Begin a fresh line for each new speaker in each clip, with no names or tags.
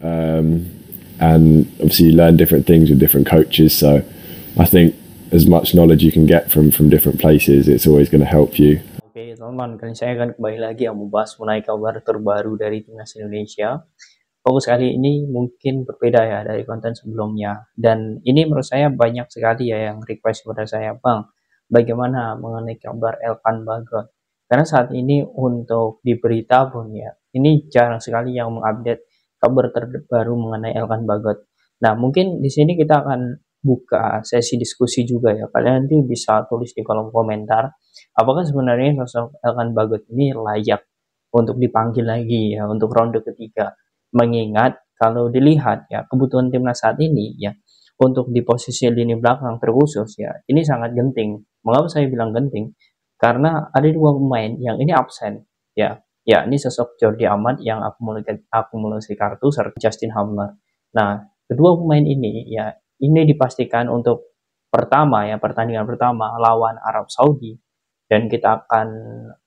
and obviously you learn different things with different coaches. So I think as much knowledge you can get from different places, it's always going to help you.
Oke, teman-teman, kali saya akan kembali lagi yang membahas mengenai kabar terbaru dari timnas Indonesia. Fokus kali ini mungkin berbeda ya dari konten sebelumnya. Dan ini menurut saya banyak sekali ya yang request kepada saya, Bang, bagaimana mengenai kabar Elkan Bagot? Karena saat ini untuk di berita pun ya, ini jarang sekali yang mengupdate kabar terbaru mengenai Elkan Bagot. Nah, mungkin di sini kita akan buka sesi diskusi juga ya. Kalian nanti bisa tulis di kolom komentar, apakah sebenarnya sosok Elkan Bagot ini layak untuk dipanggil lagi ya untuk ronde ketiga. Mengingat kalau dilihat ya kebutuhan timnas saat ini ya untuk di posisi lini belakang terkhusus ya ini sangat genting. Mengapa saya bilang genting? Karena ada dua pemain yang ini absen ya. Ya ini sosok Jordi Amat yang akumulasi kartu serta Justin Hammer. Nah kedua pemain ini ya ini dipastikan untuk pertama ya pertandingan pertama lawan Arab Saudi dan kita akan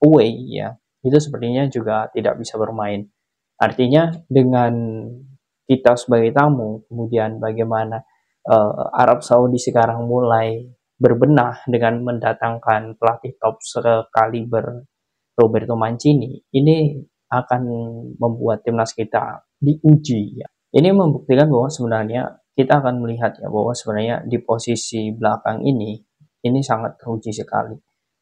away ya itu sepertinya juga tidak bisa bermain. Artinya dengan kita sebagai tamu, kemudian bagaimana Arab Saudi sekarang mulai berbenah dengan mendatangkan pelatih top sekaliber Roberto Mancini, ini akan membuat timnas kita diuji ya. Ini membuktikan bahwa sebenarnya kita akan melihat ya bahwa sebenarnya di posisi belakang ini sangat teruji sekali.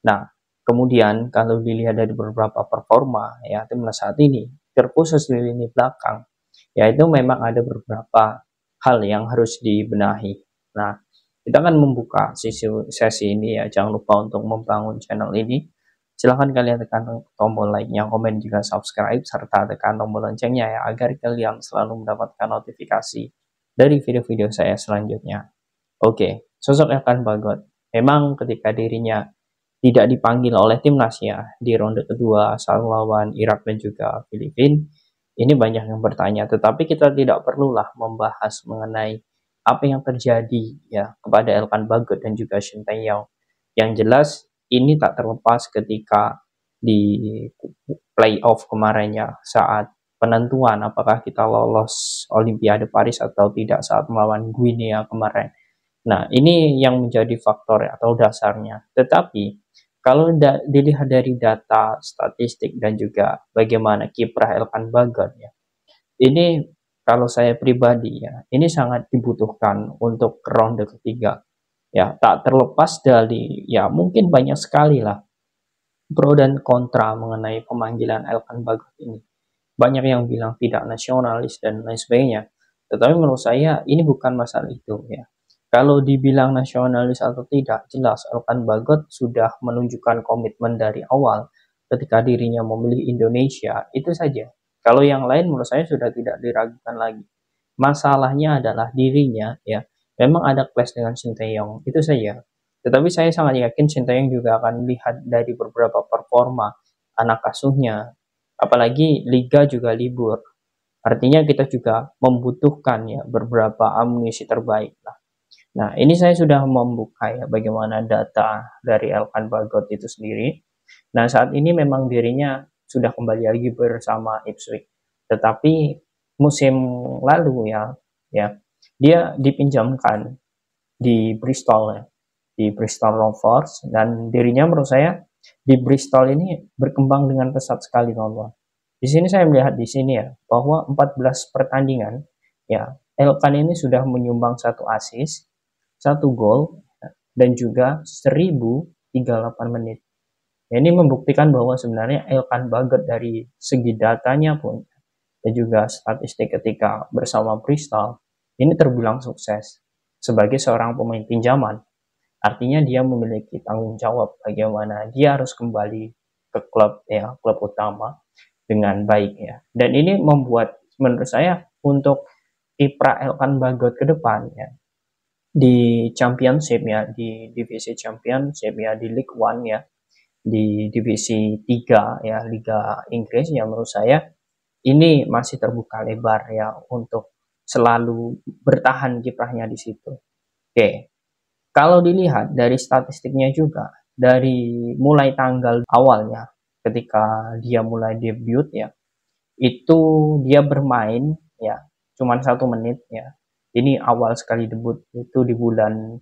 Nah, kemudian kalau dilihat dari beberapa performa ya timnas saat ini, terkhusus di lini belakang, ya itu memang ada beberapa hal yang harus dibenahi. Nah, kita akan membuka sesi ini ya, jangan lupa untuk membangun channel ini. Silahkan kalian tekan tombol like-nya, komen juga subscribe, serta tekan tombol loncengnya ya, agar kalian selalu mendapatkan notifikasi dari video-video saya selanjutnya. Oke, sosok Elkan Bagot. Memang ketika dirinya tidak dipanggil oleh timnas ya di ronde kedua saat lawan Irak dan juga Filipina, ini banyak yang bertanya, tetapi kita tidak perlulah membahas mengenai apa yang terjadi ya kepada Elkan Bagot dan juga Shin Tae-yong. Yang jelas ini tak terlepas ketika di playoff kemarinnya saat penentuan apakah kita lolos Olimpiade Paris atau tidak saat melawan Guinea kemarin. Nah, ini yang menjadi faktor atau dasarnya. Tetapi kalau dilihat dari data statistik dan juga bagaimana kiprah Elkan Bagot ya, ini kalau saya pribadi ya, ini sangat dibutuhkan untuk ronde ketiga. Ya, tak terlepas dari ya mungkin banyak sekali lah pro dan kontra mengenai pemanggilan Elkan Bagot ini. Banyak yang bilang tidak nasionalis dan lain sebagainya. Tetapi menurut saya ini bukan masalah itu ya. Kalau dibilang nasionalis atau tidak, jelas Elkan Bagot sudah menunjukkan komitmen dari awal ketika dirinya memilih Indonesia, itu saja. Kalau yang lain menurut saya sudah tidak diragukan lagi. Masalahnya adalah dirinya ya, memang ada clash dengan Shin Tae-yong, itu saja. Tetapi saya sangat yakin Shin Tae-yong juga akan melihat dari beberapa performa anak asuhnya, apalagi liga juga libur. Artinya kita juga membutuhkan ya beberapa amunisi terbaik lah. Nah, ini saya sudah membuka ya bagaimana data dari Elkan Bagot itu sendiri. Nah, saat ini memang dirinya sudah kembali lagi bersama Ipswich. Tetapi musim lalu ya dia dipinjamkan di Bristol ya, di Bristol Rovers, dan dirinya menurut saya di Bristol ini berkembang dengan pesat sekali teman-teman. Di sini saya melihat di sini ya bahwa 14 pertandingan ya Elkan ini sudah menyumbang 1 assist, 1 gol dan juga 1038 menit. Ya, ini membuktikan bahwa sebenarnya Elkan Bagot dari segi datanya pun dan juga statistik ketika bersama Bristol ini terbilang sukses sebagai seorang pemain pinjaman. Artinya dia memiliki tanggung jawab bagaimana dia harus kembali ke klub ya, klub utama dengan baik ya. Dan ini membuat menurut saya untuk kiprah Elkan Bagot ke depan ya di championship ya, di divisi championship ya, di League One ya, di divisi 3 ya, Liga Inggris ya, menurut saya ini masih terbuka lebar ya untuk selalu bertahan kiprahnya di situ. Oke, kalau dilihat dari statistiknya juga, dari mulai tanggal awalnya ketika dia mulai debut ya, itu dia bermain ya cuman 1 menit ya. Ini awal sekali debut itu di bulan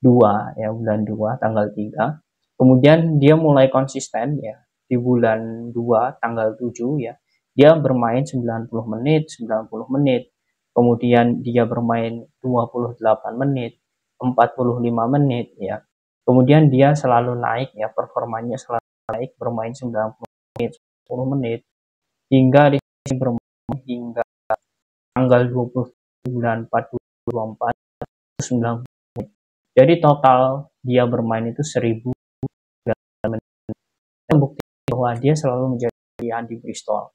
2 ya, bulan 2 tanggal 3. Kemudian dia mulai konsisten ya di bulan 2 tanggal 7 ya. Dia bermain 90 menit, 90 menit. Kemudian dia bermain 28 menit, 45 menit ya. Kemudian dia selalu naik ya, performanya selalu naik, bermain 90 menit, 10 menit hingga di sini bermain hingga tanggal 20 bulan 4 2024 90 menit. Jadi total dia bermain itu 1000 menit. Bukti bahwa dia selalu menjadi pilihan di Bristol.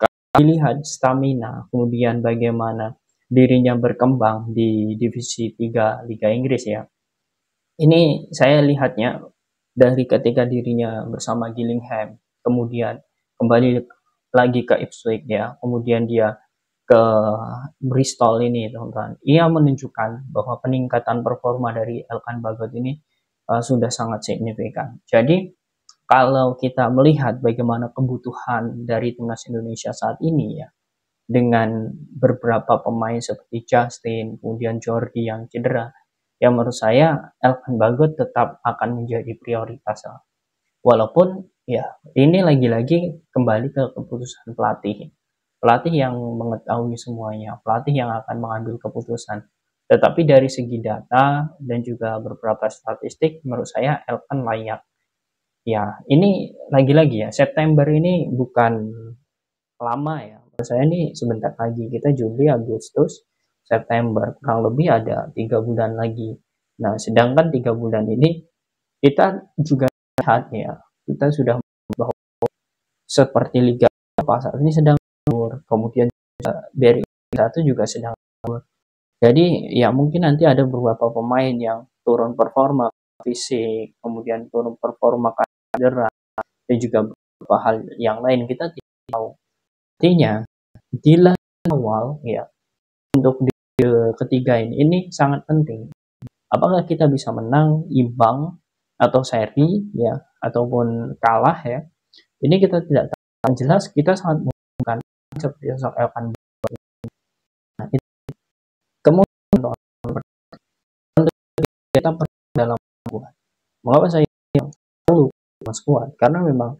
Kalau dilihat stamina, kemudian bagaimana dirinya berkembang di divisi 3 Liga Inggris ya. Ini saya lihatnya dari ketika dirinya bersama Gillingham, kemudian kembali lagi ke Ipswich ya, kemudian dia ke Bristol ini teman-teman. Ia menunjukkan bahwa peningkatan performa dari Elkan Bagot ini sudah sangat signifikan. Jadi kalau kita melihat bagaimana kebutuhan dari timnas Indonesia saat ini ya, dengan beberapa pemain seperti Justin, kemudian Jordi yang cedera, ya menurut saya Elkan Bagot tetap akan menjadi prioritas. Walaupun ya ini lagi-lagi kembali ke keputusan pelatih. Pelatih yang mengetahui semuanya, pelatih yang akan mengambil keputusan. Tetapi dari segi data dan juga beberapa statistik, menurut saya Elkan layak. Ya, ini lagi-lagi ya, September ini bukan lama ya. Menurut saya ini sebentar lagi, kita Juli, Agustus, September, kurang lebih ada 3 bulan lagi. Nah, sedangkan 3 bulan ini kita juga lihat ya, kita sudah bahwa seperti Liga saat ini sedang turun, kemudian dari satu juga sedang turun. Jadi ya mungkin nanti ada beberapa pemain yang turun performa fisik, kemudian turun performa cedera, dan juga beberapa hal yang lain kita tidak tahu. Artinya di awal ya untuk di ketiga ini sangat penting. Apakah kita bisa menang, imbang, atau seri ya, ataupun kalah ya? Ini kita tidak tahu. Yang jelas kita sangat membutuhkan seperti sosok Elkan. Nah, itu. Kemudian kita dalam squad. Mengapa saya perlu squad? Karena memang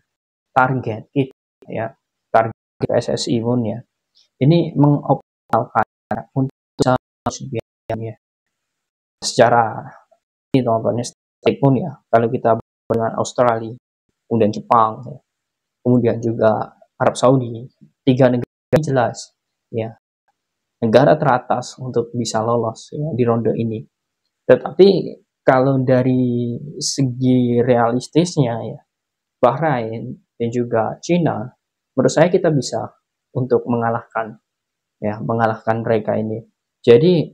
target kita ya, target PSSI pun ya, ini mengoptimalkan untuk ya, secara ini teman-teman pun ya, kalau kita dengan Australia, kemudian Jepang, ya, kemudian juga Arab Saudi, 3 negara ini jelas ya negara teratas untuk bisa lolos ya, di ronde ini. Tetapi kalau dari segi realistisnya ya, Bahrain dan juga Cina, menurut saya kita bisa untuk mengalahkan mereka ini. Jadi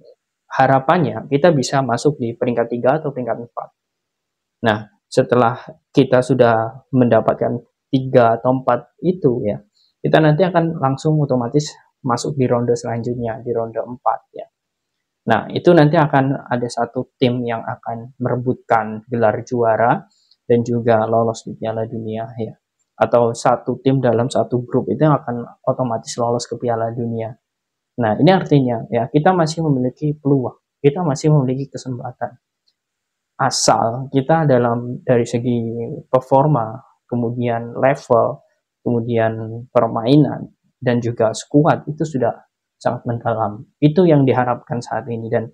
harapannya kita bisa masuk di peringkat 3 atau peringkat 4. Nah, setelah kita sudah mendapatkan 3 atau 4 itu ya, kita nanti akan langsung otomatis masuk di ronde selanjutnya, di ronde 4 ya. Nah, itu nanti akan ada satu tim yang akan merebutkan gelar juara dan juga lolos di Piala Dunia ya. Atau satu tim dalam satu grup itu yang akan otomatis lolos ke Piala Dunia. Nah, ini artinya ya kita masih memiliki peluang, kita masih memiliki kesempatan. Asal kita dari segi performa, kemudian level, kemudian permainan, dan juga skuad itu sudah sangat mendalam. Itu yang diharapkan saat ini, dan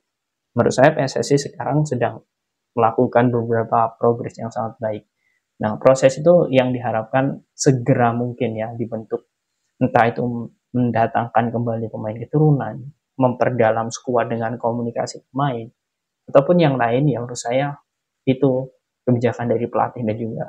menurut saya PSSI sekarang sedang melakukan beberapa progres yang sangat baik. Nah, proses itu yang diharapkan segera mungkin ya dibentuk, entah itu mendatangkan kembali pemain keturunan, memperdalam skuad dengan komunikasi pemain, ataupun yang lain yang menurut saya itu kebijakan dari pelatih dan juga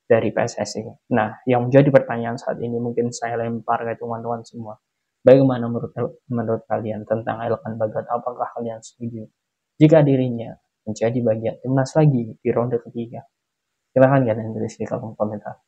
dari PSSI. Nah, yang menjadi pertanyaan saat ini mungkin saya lempar ke teman-teman semua. Bagaimana menurut kalian tentang Elkan Bagot? Apakah kalian setuju jika dirinya menjadi bagian timnas lagi di ronde ketiga? Silahkan kalian tulis di kolom komentar.